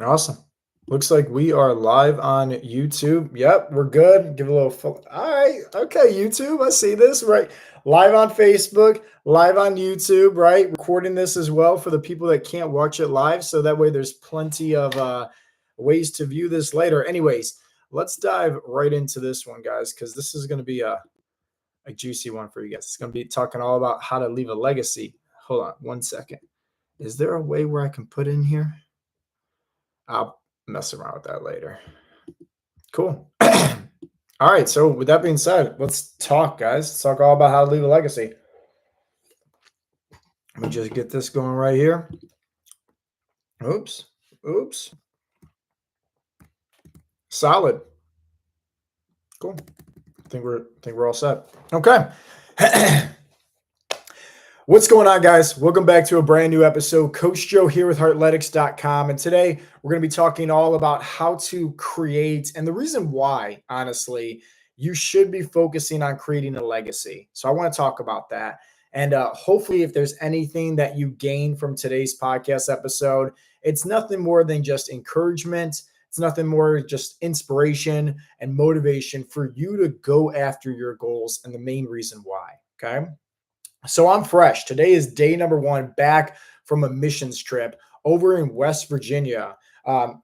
Awesome. Looks like we are live on YouTube. Yep, we're good. Give a little. All right. Okay, YouTube. I see this. Right. Live on Facebook, live on YouTube, right? Recording this as well for the people that can't watch it live. So that way there's plenty of ways to view this later. Anyways, let's dive right into this one, guys, because this is going to be a juicy one for you guys. It's going to be talking all about how to leave a legacy. Hold on one second. Is there a way where I can put in here? I'll mess around with that later. Cool. All right. So with that being said, let's talk, guys. Let's talk all about how to leave a legacy. Let me just get this going right here. Oops. Solid. Cool. I think we're all set. Okay. What's going on, guys? Welcome back to a brand new episode. Coach Joe here with Heartletics.com. And today we're going to be talking all about how to create and the reason why, honestly, you should be focusing on creating a legacy. So I want to talk about that. And hopefully, if there's anything that you gain from today's podcast episode, it's nothing more than just encouragement. It's nothing more just inspiration and motivation for you to go after your goals and the main reason why. Okay. So I'm fresh. Today is day number 1 back from a missions trip over in West Virginia,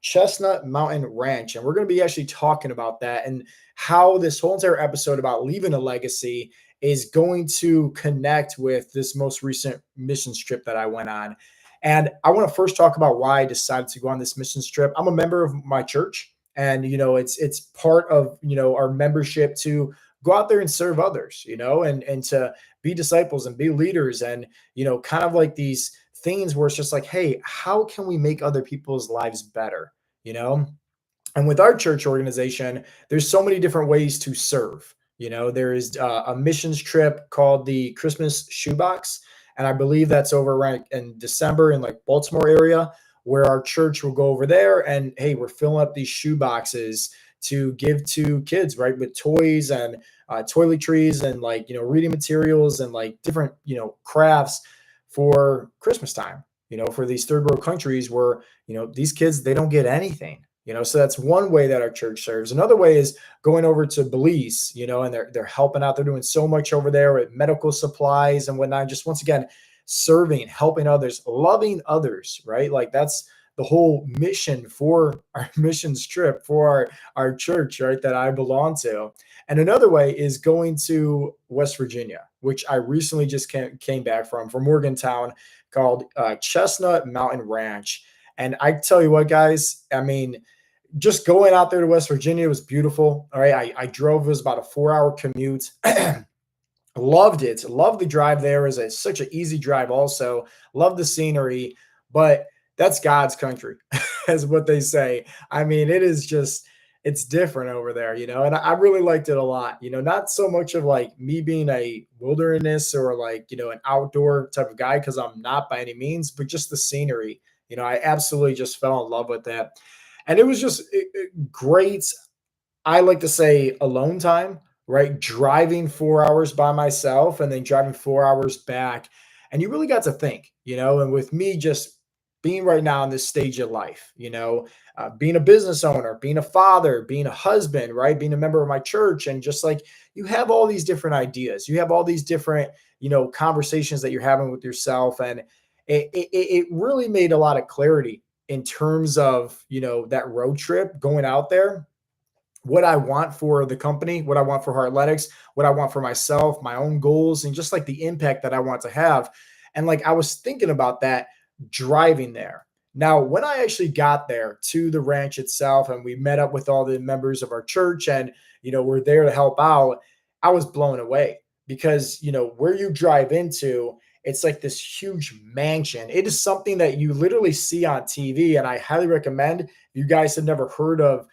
Chestnut Mountain Ranch. And we're going to be actually talking about that and how this whole entire episode about leaving a legacy is going to connect with this most recent missions trip that I went on. And I want to first talk about why I decided to go on this missions trip. I'm a member of my church, and it's part of our membership to go out there and serve others, and to be disciples and be leaders, and kind of like these things where it's just like, hey, how can we make other people's lives better, and with our church organization, there's so many different ways to serve. There is a missions trip called the Christmas Shoebox, and I believe that's over right in December in like Baltimore area, where our church will go over there and, hey, we're filling up these shoe boxes to give to kids, right, with toys and toiletries and reading materials and like different crafts for Christmas time. For these third world countries where these kids, they don't get anything. So that's one way that our church serves. Another way is going over to Belize, and they're helping out. They're doing so much over there with medical supplies and whatnot. Just once again, serving, helping others, loving others, right? Like that's the whole mission for our missions trip for our church, right? That I belong to. And another way is going to West Virginia, which I recently just came back from Morgantown, called Chestnut Mountain Ranch. And I tell you what, guys, I mean, just going out there to West Virginia was beautiful. All right. I drove, it was about a 4-hour commute. Loved it. Loved the drive there. It was such an easy drive also. Loved the scenery, but that's God's country, is what they say. I mean, it's different over there, and I really liked it a lot, not so much of like me being a wilderness or like, an outdoor type of guy, because I'm not by any means, but just the scenery, I absolutely just fell in love with that. And it was just great. I like to say alone time, right? Driving 4 hours by myself and then driving 4 hours back. And you really got to think, and with me just being right now in this stage of life, being a business owner, being a father, being a husband, right? Being a member of my church. And just like you have all these different ideas, you have all these different, conversations that you're having with yourself. And it really made a lot of clarity in terms of, that road trip going out there, what I want for the company, what I want for Heartletics, what I want for myself, my own goals, and just like the impact that I want to have. And like I was thinking about that driving there. Now, when I actually got there to the ranch itself and we met up with all the members of our church and, we're there to help out, I was blown away because, where you drive into, it's like this huge mansion. It is something that you literally see on TV. And I highly recommend, if you guys have never heard of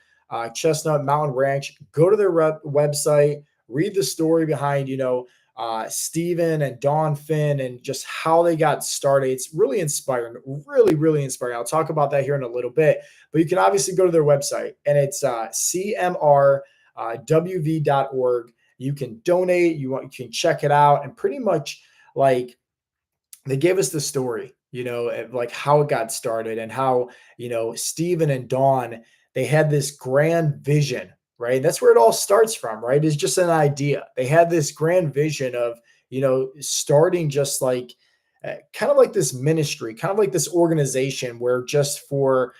Chestnut Mountain Ranch, go to their website, read the story behind, Stephen and Dawn Finn and just how they got started. It's really inspiring, really, really inspiring. I'll talk about that here in a little bit, but you can obviously go to their website and it's cmrwv.org. You can donate, you can check it out, and pretty much like they gave us the story, like how it got started and how, Steven and Dawn, they had this grand vision, right? That's where it all starts from, right? It's just an idea. They had this grand vision of, starting just like kind of like this ministry, kind of like this organization where just for,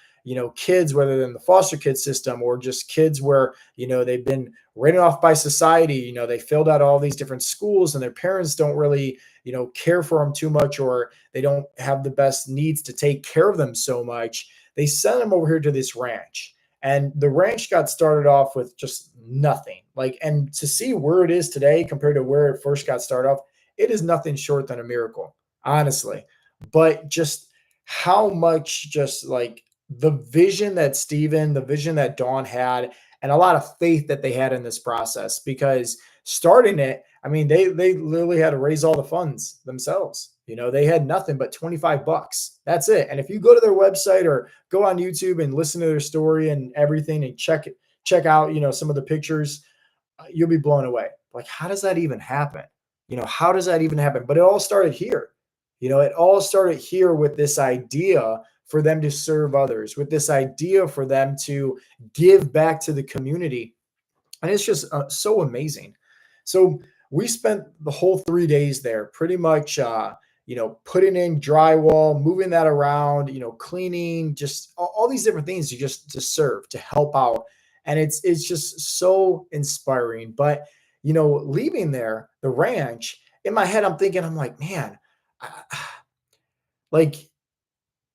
kids, whether they're in the foster kid system or just kids where, they've been written off by society, they filled out all these different schools and their parents don't really, care for them too much, or they don't have the best needs to take care of them so much. They sent them over here to this ranch. And the ranch got started off with just nothing. Like, and to see where it is today compared to where it first got started off, it is nothing short than a miracle, honestly. But just how much, just like the vision that Steven, the vision that Dawn had, and a lot of faith that they had in this process, because starting it, I mean, they literally had to raise all the funds themselves. They had nothing but 25 bucks. That's it. And if you go to their website or go on YouTube and listen to their story and everything and check out, some of the pictures, you'll be blown away. Like, how does that even happen? How does that even happen? But it all started here. It all started here with this idea for them to serve others, with this idea for them to give back to the community. And it's just so amazing. So we spent the whole 3 days there pretty much, putting in drywall, moving that around, cleaning, just all these different things to serve, to help out. And it's just so inspiring. But, leaving there, the ranch, in my head, I'm thinking, I'm like, man, like,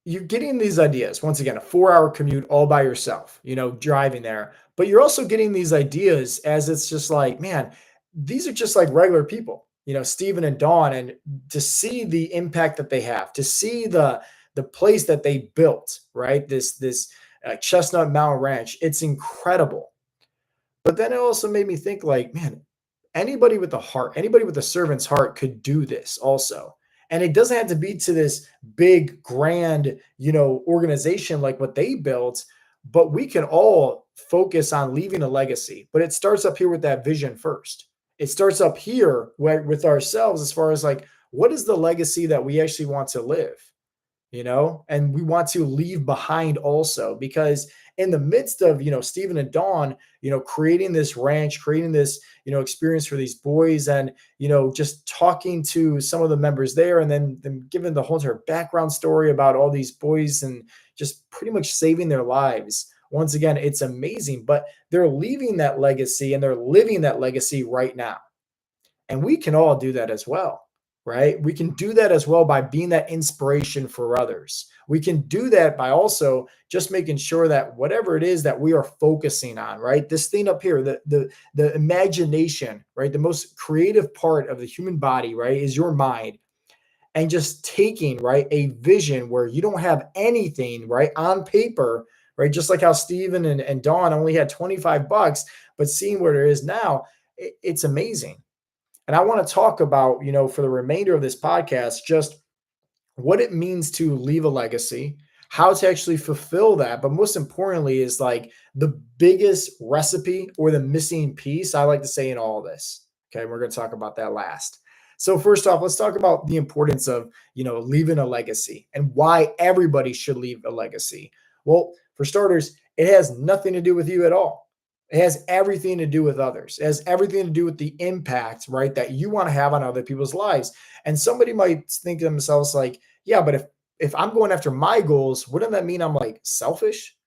you're getting these ideas. Once again, a 4-hour commute all by yourself, driving there. But you're also getting these ideas as it's just like, man, these are just like regular people, Stephen and Dawn, and to see the impact that they have, to see the place that they built, right? This Chestnut Mountain Ranch, it's incredible. But then it also made me think, like, man, anybody with a heart, anybody with a servant's heart could do this also. And it doesn't have to be to this big, grand, organization like what they built, but we can all focus on leaving a legacy. But it starts up here with that vision first. It starts up here with ourselves as far as like, what is the legacy that we actually want to live? And we want to leave behind also, because in the midst of, Stephen and Dawn, creating this ranch, creating this, experience for these boys, and, just talking to some of the members there, and then them giving the whole entire background story about all these boys and just pretty much saving their lives. Once again, it's amazing, but they're leaving that legacy and they're living that legacy right now. And we can all do that as well, right? We can do that as well by being that inspiration for others. We can do that by also just making sure that whatever it is that we are focusing on, right? This thing up here, the imagination, right? The most creative part of the human body, right, is your mind. And just taking, right, a vision where you don't have anything, right, on paper, right? Just like how Steven and Dawn only had 25 bucks, but seeing where it is now, it's amazing. And I want to talk about, for the remainder of this podcast, just what it means to leave a legacy, how to actually fulfill that. But most importantly, is like the biggest recipe or the missing piece, I like to say, in all of this. Okay. We're going to talk about that last. So first off, let's talk about the importance of, leaving a legacy and why everybody should leave a legacy. Well, for starters, it has nothing to do with you at all. It has everything to do with others. It has everything to do with the impact, right, that you want to have on other people's lives. And somebody might think to themselves like, yeah, but if I'm going after my goals, wouldn't that mean I'm like selfish?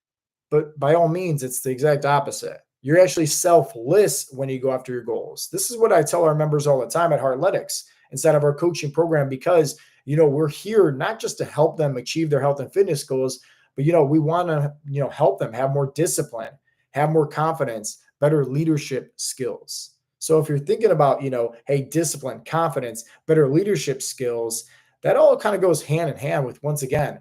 But by all means, it's the exact opposite. You're actually selfless when you go after your goals. This is what I tell our members all the time at Heartletics inside of our coaching program, because, we're here not just to help them achieve their health and fitness goals, but, we want to, help them have more discipline, have more confidence, better leadership skills. So if you're thinking about, hey, discipline, confidence, better leadership skills, that all kind of goes hand in hand with, once again,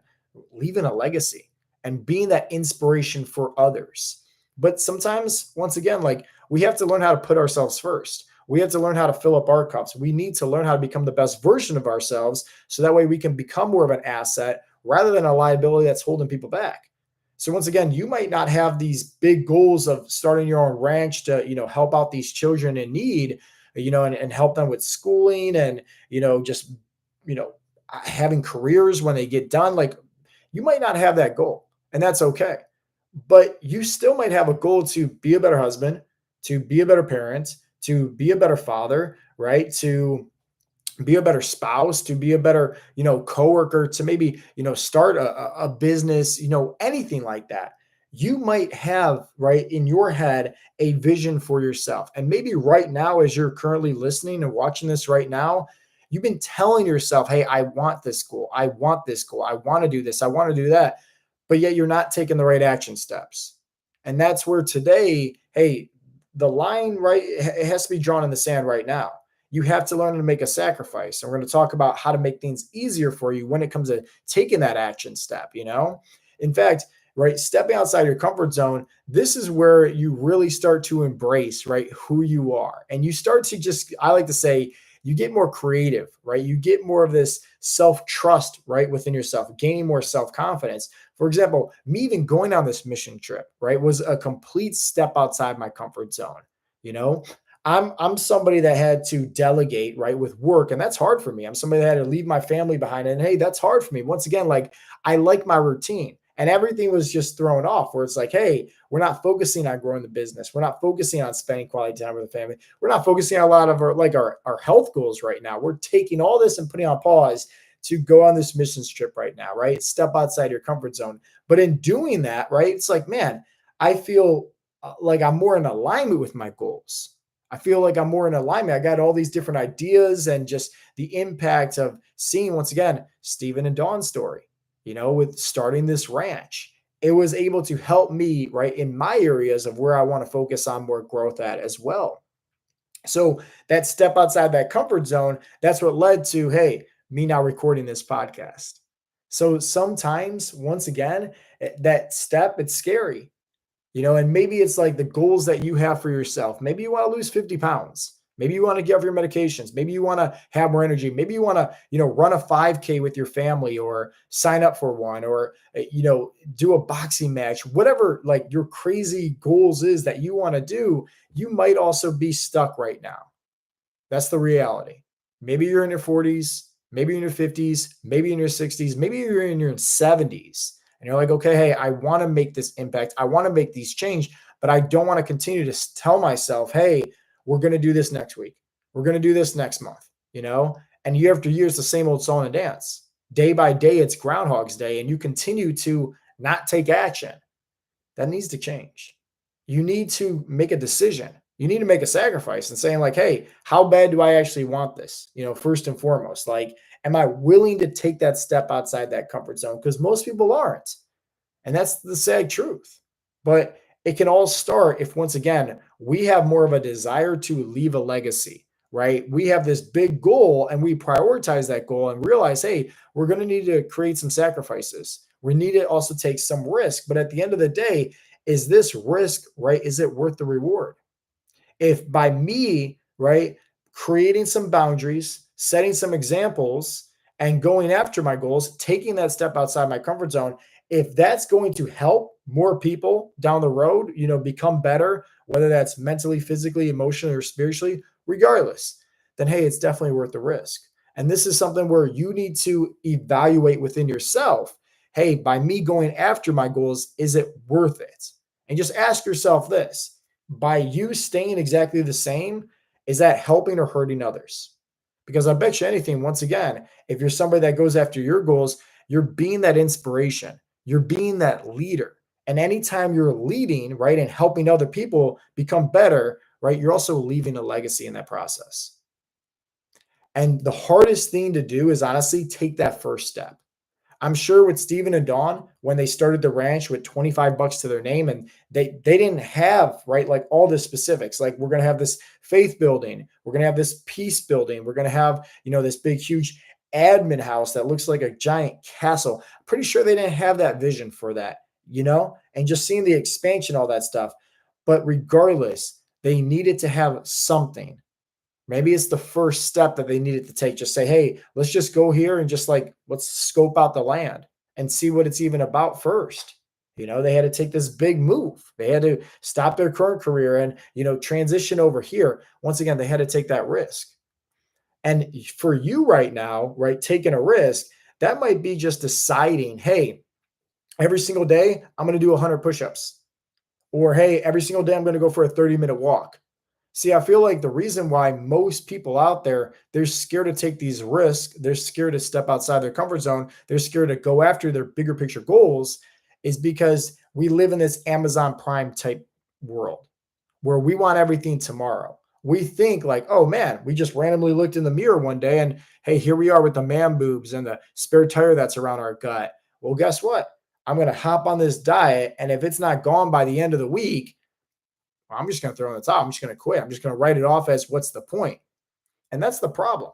leaving a legacy and being that inspiration for others. But sometimes, once again, like, we have to learn how to put ourselves first. We have to learn how to fill up our cups. We need to learn how to become the best version of ourselves, so that way we can become more of an asset rather than a liability that's holding people back. So once again, you might not have these big goals of starting your own ranch to, help out these children in need, and help them with schooling and, just, having careers when they get done. Like, you might not have that goal, and that's okay. But you still might have a goal to be a better husband, to be a better parent, to be a better father, right? To be a better spouse, to be a better, coworker, to maybe, start a business, anything like that. You might have, right, in your head a vision for yourself. And maybe right now, as you're currently listening and watching this right now, you've been telling yourself, hey, I want this goal. I want this goal. I want to do this. I want to do that. But yet you're not taking the right action steps. And that's where today, hey, the line, right, it has to be drawn in the sand right now. You have to learn to make a sacrifice. And we're going to talk about how to make things easier for you when it comes to taking that action step. In fact, right, stepping outside your comfort zone, this is where you really start to embrace, right, who you are. And you start to just, I like to say, you get more creative, right? You get more of this self-trust, right, within yourself, gaining more self-confidence. For example, me even going on this mission trip, right, was a complete step outside my comfort zone. You know, I'm somebody that had to delegate, right, with work, and that's hard for me. I'm somebody that had to leave my family behind, and hey, that's hard for me. Once again, like, I like my routine, and everything was just thrown off. Where it's like, hey, we're not focusing on growing the business. We're not focusing on spending quality time with the family. We're not focusing on a lot of our health goals right now. We're taking all this and putting on pause to go on this missions trip right now, right? Step outside your comfort zone. But in doing that, right, it's like, man, I feel like I'm more in alignment with my goals. I feel like I'm more in alignment. I got all these different ideas and just the impact of seeing, once again, Stephen and Dawn's story, with starting this ranch. It was able to help me, right, in my areas of where I want to focus on more growth at as well. So that step outside that comfort zone, that's what led to, hey, me now recording this podcast. So sometimes, once again, that step, it's scary, and maybe it's like the goals that you have for yourself. Maybe you want to lose 50 pounds. Maybe you want to get off your medications. Maybe you want to have more energy. Maybe you want to, run a 5K with your family or sign up for one or, do a boxing match, whatever like your crazy goals is that you want to do. You might also be stuck right now. That's the reality. Maybe you're in your 40s, maybe in your 50s, maybe in your 60s, maybe you're in your 70s. And you're like, okay, hey, I want to make this impact. I want to make these change, but I don't want to continue to tell myself, hey, we're going to do this next week. We're going to do this next month. And year after year, it's the same old song and dance. Day by day, it's Groundhog's Day, and you continue to not take action. That needs to change. You need to make a decision. You need to make a sacrifice and saying like, hey, how bad do I actually want this? First and foremost, like, am I willing to take that step outside that comfort zone? Because most people aren't. And that's the sad truth. But it can all start if, once again, we have more of a desire to leave a legacy, right? We have this big goal and we prioritize that goal and realize, hey, we're going to need to create some sacrifices. We need to also take some risk. But at the end of the day, is this risk, right? Is it worth the reward? If by me, right, creating some boundaries, setting some examples, and going after my goals, taking that step outside my comfort zone, if that's going to help more people down the road, become better, whether that's mentally, physically, emotionally, or spiritually, regardless, then hey, it's definitely worth the risk. And this is something where you need to evaluate within yourself. Hey, by me going after my goals, is it worth it? And just ask yourself this: by you staying exactly the same, is that helping or hurting others? Because I bet you anything, once again, if you're somebody that goes after your goals, you're being that inspiration, you're being that leader. And anytime you're leading, right, and helping other people become better, right, you're also leaving a legacy in that process. And the hardest thing to do is honestly take that first step. I'm sure with Steven and Dawn, when they started the ranch with 25 bucks to their name, and they didn't have, right, like all the specifics. Like, we're going to have this faith building, we're going to have this peace building, we're going to have, this big, huge admin house that looks like a giant castle. I'm pretty sure they didn't have that vision for that, and just seeing the expansion, all that stuff. But regardless, they needed to have something. Maybe it's the first step that they needed to take. Just say, hey, let's just go here and just like, let's scope out the land and see what it's even about first. They had to take this big move. They had to stop their current career and, transition over here. Once again, they had to take that risk. And for you right now, right, taking a risk, that might be just deciding, hey, every single day I'm going to do 100 push-ups, or hey, every single day I'm going to go for a 30-minute walk. See, I feel like the reason why most people out there, they're scared to take these risks, they're scared to step outside their comfort zone, they're scared to go after their bigger picture goals, is because we live in this Amazon Prime type world where we want everything tomorrow. We think like, oh man, we just randomly looked in the mirror one day and hey, here we are with the man boobs and the spare tire that's around our gut. Well, guess what? I'm going to hop on this diet. And if it's not gone by the end of the week, well, I'm just going to throw in the towel. I'm just going to quit. I'm just going to write it off as what's the point? And that's the problem.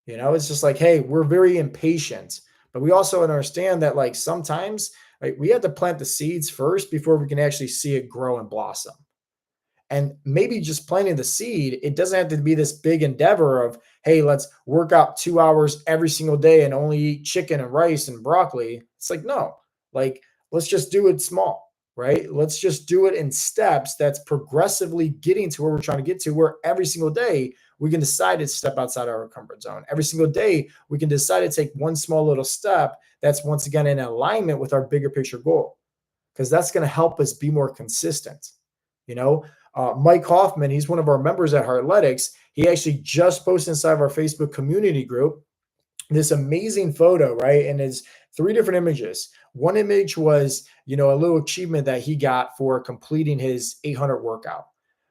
It's just like, hey, we're very impatient, but we also understand that like sometimes right, we have to plant the seeds first before we can actually see it grow and blossom. And maybe just planting the seed, it doesn't have to be this big endeavor of, hey, let's work out 2 hours every single day and only eat chicken and rice and broccoli. It's like, no, like, let's just do it small, right? Let's just do it in steps that's progressively getting to where we're trying to get to, where every single day we can decide to step outside our comfort zone. Every single day we can decide to take one small little step that's once again in alignment with our bigger picture goal, because that's going to help us be more consistent. You know, Mike Hoffman, he's one of our members at Heartletics. He actually just posted inside of our Facebook community group this amazing photo, right? And it's three different images. One image was, a little achievement that he got for completing his 800 workout.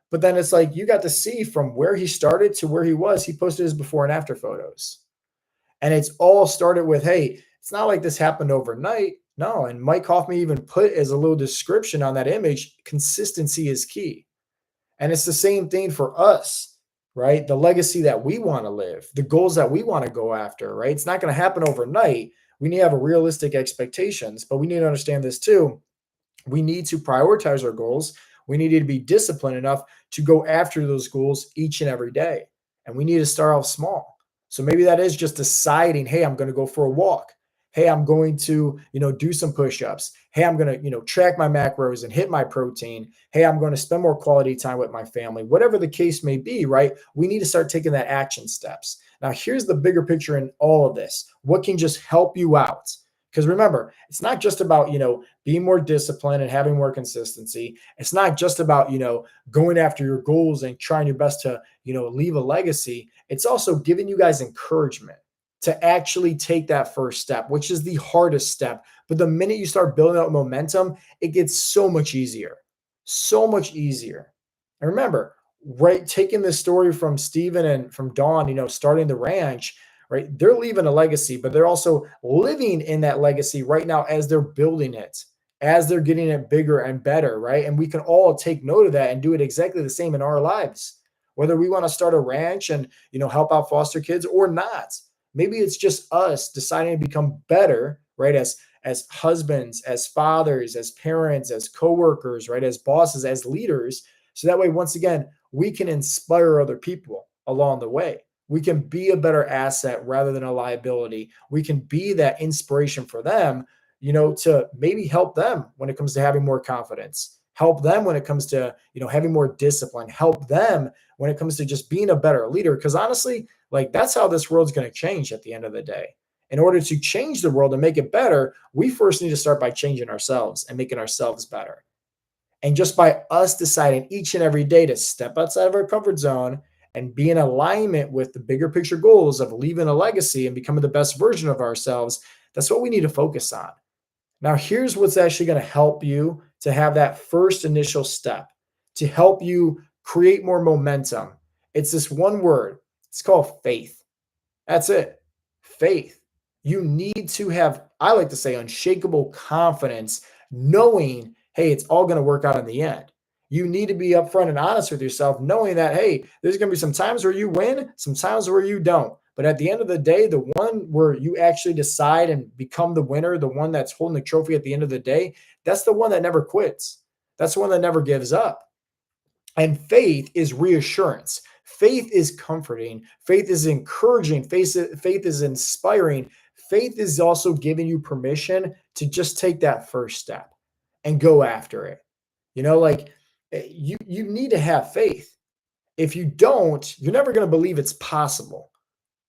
But then it's like you got to see from where he started to where he was. He posted his before and after photos. And it's all started with, hey, it's not like this happened overnight. No. And Mike Hoffman even put as a little description on that image, consistency is key. And it's the same thing for us, right? The legacy that we want to live, the goals that we want to go after, right? It's not going to happen overnight. We need to have realistic expectations, but we need to understand this too. We need to prioritize our goals. We need to be disciplined enough to go after those goals each and every day. And we need to start off small. So maybe that is just deciding, hey, I'm going to go for a walk. Hey, I'm going to, do some push-ups. Hey, I'm going to, track my macros and hit my protein. Hey, I'm going to spend more quality time with my family. Whatever the case may be, right? We need to start taking that action steps. Now, here's the bigger picture in all of this. What can just help you out? Because remember, it's not just about, being more disciplined and having more consistency. It's not just about, going after your goals and trying your best to, leave a legacy. It's also giving you guys encouragement to actually take that first step, which is the hardest step. But the minute you start building up momentum, it gets so much easier, so much easier. And remember, right, taking this story from Steven and from Dawn, starting the ranch, right? They're leaving a legacy, but they're also living in that legacy right now as they're building it, as they're getting it bigger and better, right? And we can all take note of that and do it exactly the same in our lives, whether we want to start a ranch and, help out foster kids or not. Maybe it's just us deciding to become better, right? As husbands, as fathers, as parents, as coworkers, right? As bosses, as leaders. So that way, once again, we can inspire other people along the way. We can be a better asset rather than a liability. We can be that inspiration for them, to maybe help them when it comes to having more confidence, help them when it comes to, having more discipline, help them when it comes to just being a better leader. Because honestly, like that's how this world's going to change at the end of the day. In order to change the world and make it better, we first need to start by changing ourselves and making ourselves better. And just by us deciding each and every day to step outside of our comfort zone and be in alignment with the bigger picture goals of leaving a legacy and becoming the best version of ourselves, that's what we need to focus on. Now, here's what's actually going to help you to have that first initial step to help you create more momentum. It's this one word. It's called faith. That's it. Faith. You need to have, I like to say, unshakable confidence, knowing, hey, it's all going to work out in the end. You need to be upfront and honest with yourself, knowing that, hey, there's going to be some times where you win, some times where you don't. But at the end of the day, the one where you actually decide and become the winner, the one that's holding the trophy at the end of the day, that's the one that never quits. That's the one that never gives up. And faith is reassurance. Faith is comforting. Faith is encouraging. Faith is inspiring. Faith is also giving you permission to just take that first step and go after it. You need to have faith. If you don't, you're never going to believe it's possible.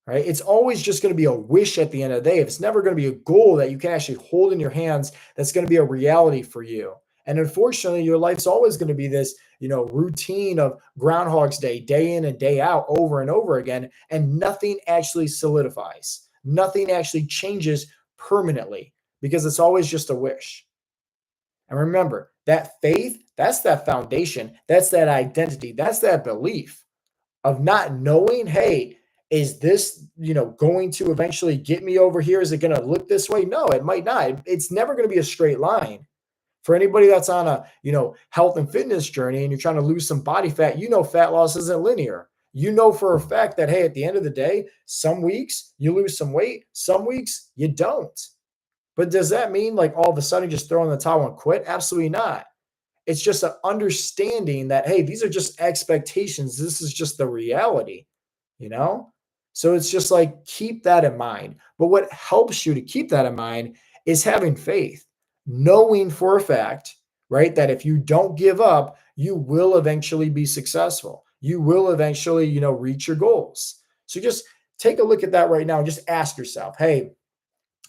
right? It's always just going to be a wish at the end of the day. It's never going to be a goal that you can actually hold in your hands that's going to be a reality for you. And unfortunately, your life's always going to be this, routine of Groundhog's day in and day out, over and over again, and nothing actually solidifies. Nothing actually changes permanently because it's always just a wish. And remember, that faith, that's that foundation, that's that identity, that's that belief of not knowing, hey, is this, going to eventually get me over here? Is it going to look this way? No, it might not. It's never going to be a straight line. For anybody that's on a, health and fitness journey and you're trying to lose some body fat, fat loss isn't linear. You know for a fact that, hey, at the end of the day, some weeks you lose some weight, some weeks you don't. But does that mean like all of a sudden just throw in the towel and quit? Absolutely not. It's just an understanding that, hey, these are just expectations. This is just the reality, you know? So it's just like, keep that in mind. But what helps you to keep that in mind is having faith, knowing for a fact, right, that if you don't give up, you will eventually be successful. You will eventually, reach your goals. So just take a look at that right now and just ask yourself, hey,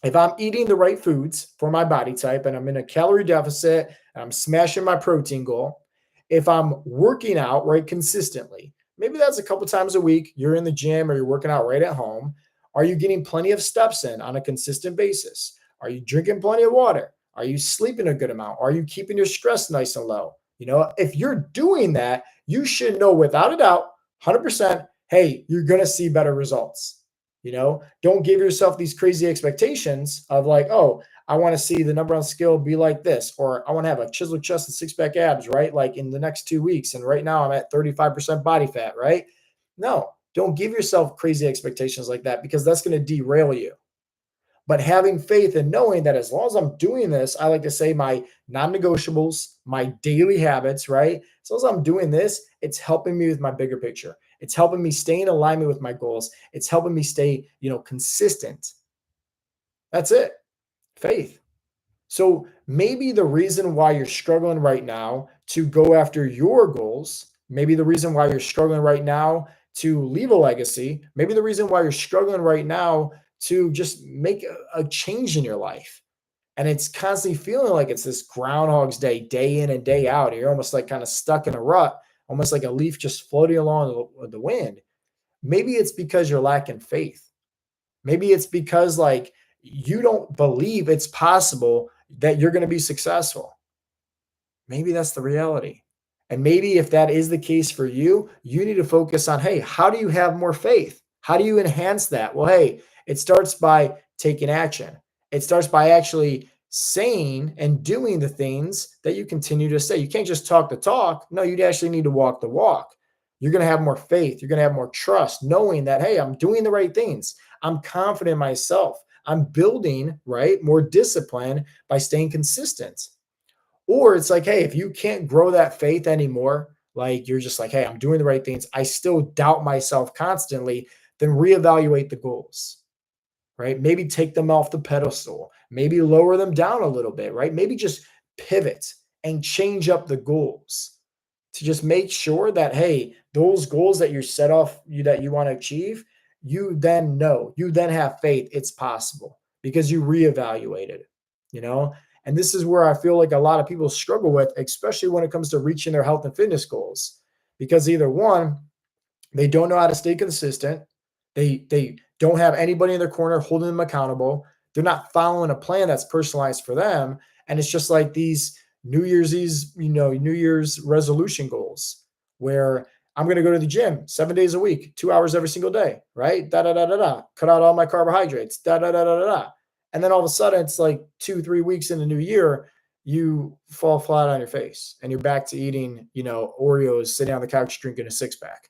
if I'm eating the right foods for my body type and I'm in a calorie deficit and I'm smashing my protein goal, if I'm working out right consistently, maybe that's a couple times a week, you're in the gym or you're working out right at home. Are you getting plenty of steps in on a consistent basis? Are you drinking plenty of water? Are you sleeping a good amount? Are you keeping your stress nice and low? If you're doing that, you should know without a doubt, 100%, hey, you're going to see better results. Don't give yourself these crazy expectations of like, oh, I want to see the number on scale be like this, or I want to have a chiseled chest and six pack abs, right? Like in the next 2 weeks. And right now I'm at 35% body fat, right? No, don't give yourself crazy expectations like that because that's going to derail you. But having faith and knowing that as long as I'm doing this, I like to say my non negotiables, my daily habits, right? As long as I'm doing this, it's helping me with my bigger picture. It's helping me stay in alignment with my goals. It's helping me stay, consistent. That's it. Faith. So maybe the reason why you're struggling right now to go after your goals, maybe the reason why you're struggling right now to leave a legacy, maybe the reason why you're struggling right now to just make a change in your life. And it's constantly feeling like it's this Groundhog's day in and day out. You're almost like kind of stuck in a rut, almost like a leaf just floating along the wind. Maybe it's because you're lacking faith. Maybe it's because like you don't believe it's possible that you're going to be successful. Maybe that's the reality. And maybe if that is the case for you, you need to focus on, hey, how do you have more faith? How do you enhance that? Well, hey, it starts by taking action. It starts by actually saying and doing the things that you continue to say. You can't just talk the talk. No, you actually need to walk the walk. You're going to have more faith. You're going to have more trust, knowing that, hey, I'm doing the right things. I'm confident in myself. I'm building, right, more discipline by staying consistent. Or it's like, hey, if you can't grow that faith anymore, like you're just like, hey, I'm doing the right things, I still doubt myself constantly, then reevaluate the goals, right? Maybe take them off the pedestal, maybe lower them down a little bit, right? Maybe just pivot and change up the goals to just make sure that, hey, those goals that you're set off, that you want to achieve, you then know, you then have faith it's possible because you reevaluated it, you know? And this is where I feel like a lot of people struggle with, especially when it comes to reaching their health and fitness goals. Because either one, they don't know how to stay consistent. They don't have anybody in their corner holding them accountable. They're not following a plan that's personalized for them. And it's just like these New Year's resolution goals where I'm going to go to the gym 7 days a week, 2 hours every single day, right? Da da da da da. Cut out all my carbohydrates. Da da da da da da. And then all of a sudden, it's like 2, 3 weeks in the new year, you fall flat on your face and you're back to eating, Oreos, sitting on the couch drinking a six pack.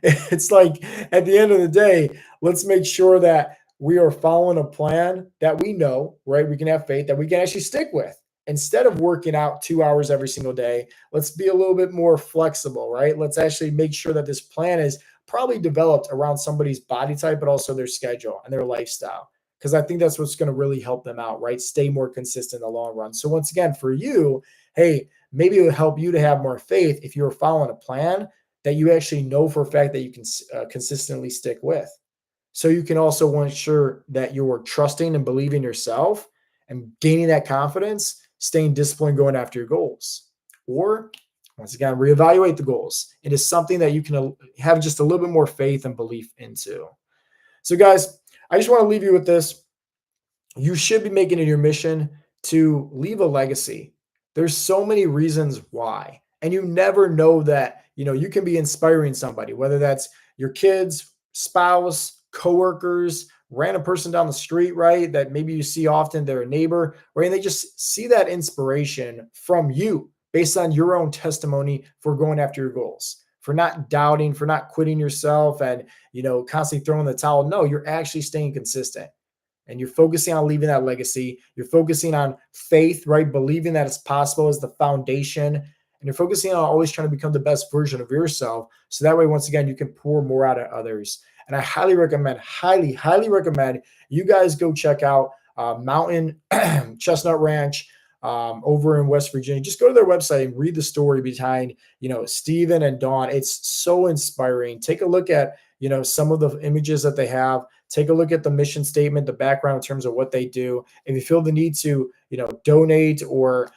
It's like at the end of the day, let's make sure that we are following a plan that we know, right? We can have faith that we can actually stick with. Instead of working out 2 hours every single day, let's be a little bit more flexible, right? Let's actually make sure that this plan is probably developed around somebody's body type, but also their schedule and their lifestyle. Because I think that's what's going to really help them out, right? Stay more consistent in the long run. So once again, for you, hey, maybe it would help you to have more faith if you're following a plan that you actually know for a fact that you can consistently stick with. So you can also want sure that you're trusting and believing yourself and gaining that confidence, staying disciplined, going after your goals. Or once again, reevaluate the goals. It is something that you can have just a little bit more faith and belief into. So, guys, I just want to leave you with this. You should be making it your mission to leave a legacy. There's so many reasons why. And you never know that, you can be inspiring somebody, whether that's your kids, spouse, coworkers, random person down the street, right? That maybe you see often, they're a neighbor, right? And they just see that inspiration from you based on your own testimony for going after your goals, for not doubting, for not quitting yourself and, constantly throwing the towel. No, you're actually staying consistent and you're focusing on leaving that legacy. You're focusing on faith, right? Believing that it's possible is the foundation. And you're focusing on always trying to become the best version of yourself. So that way, once again, you can pour more out at others. And I highly recommend, highly recommend you guys go check out Mountain Chestnut Ranch over in West Virginia. Just go to their website and read the story behind, Stephen and Dawn. It's so inspiring. Take a look at, some of the images that they have. Take a look at the mission statement, the background in terms of what they do. If you feel the need to, donate or,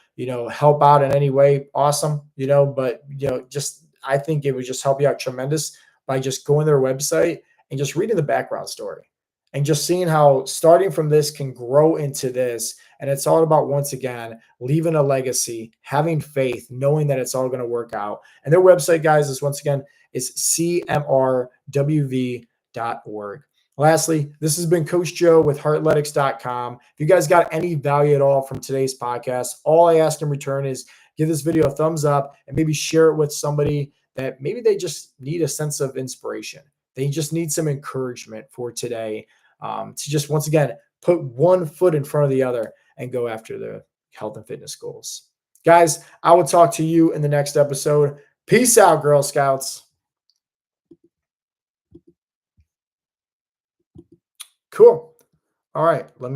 help out in any way, awesome, but, just, I think it would just help you out tremendous by just going to their website and just reading the background story and just seeing how starting from this can grow into this. And it's all about, once again, leaving a legacy, having faith, knowing that it's all going to work out. And their website, guys, is once again, is cmrwv.org. Lastly, this has been Coach Joe with Heartletics.com. If you guys got any value at all from today's podcast, all I ask in return is give this video a thumbs up and maybe share it with somebody that maybe they just need a sense of inspiration. They just need some encouragement for today to just, once again, put one foot in front of the other and go after the health and fitness goals. Guys, I will talk to you in the next episode. Peace out, Girl Scouts. Cool. All right. Let me